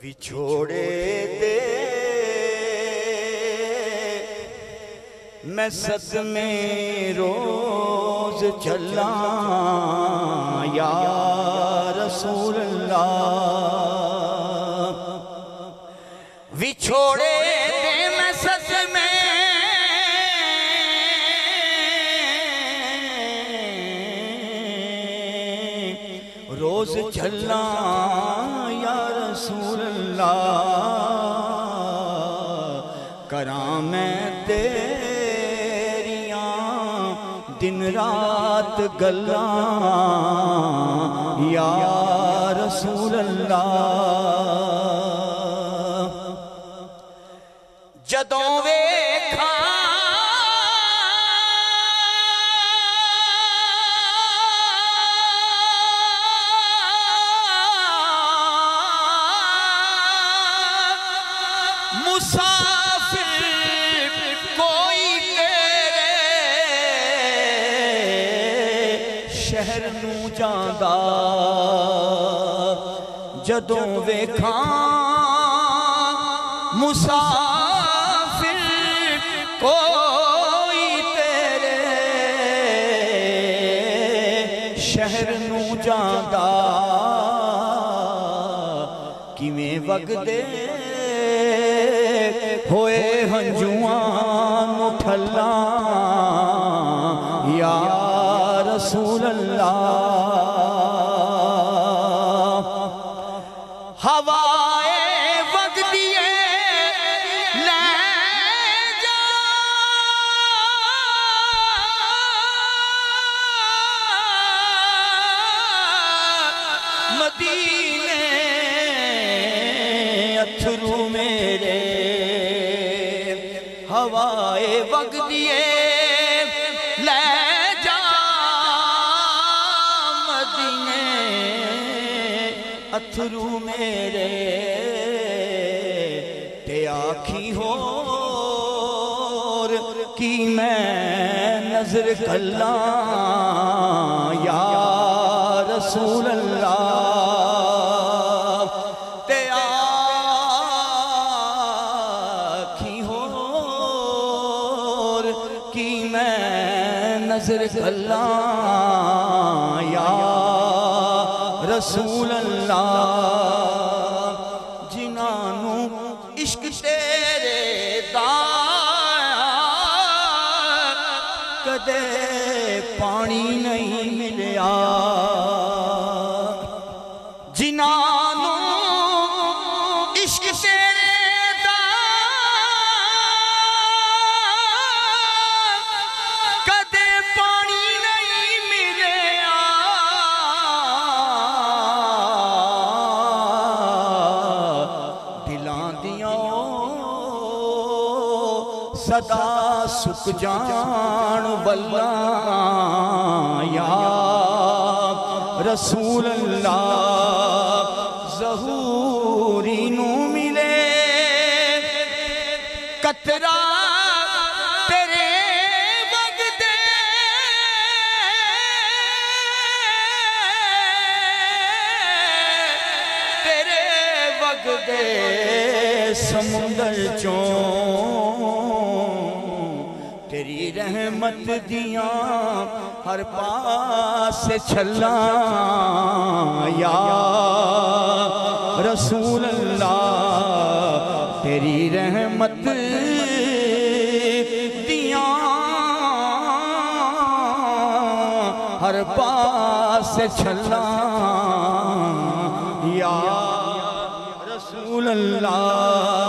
विछोड़े दे मैं सदमे रोज चला या रसूल अल्लाह। विछोड़े दे मैं सदमे रोज चला या रसूल अल्लाह। करा मैं तेरियां दिन रात गल्ला या रसूल अल्लाह। जदों वेखा मुसाफिर कोई तेरे शहर नू जांदा। जदों वेखा मुसाफिर कोई तेरे शहर नू जांदा। किवें वगदे होए हंजुआं मुठल्ला या रसूल अल्लाह। हवाए वगदिए ले जा मदीने अथरू मेरे। हवाए वगदिए ले जा मदीने अथरू मेरे। ते आखी होर की मैं नजर कल्ला या रसूल अल्लाह। नजर कल्ला या रसूल अल्लाह। जिन्हानू इश्क तेरे दा कदे पानी नहीं मिलिया। जिन्हानू इश्क तेरे दा कदे पानी नहीं मिलिया। दिलां दियां सदा सुक जान वल्ला या रसूल अल्लाह। ज़हूरी नू मिले कतरा तेरे वगदे तेरे वगदे समुंदर चों। तेरी रहमत दियां हर पास छल्ला या रसूल अल्लाह। तेरी रहमत दियां हर पास छल्ला या रसूल अल्लाह।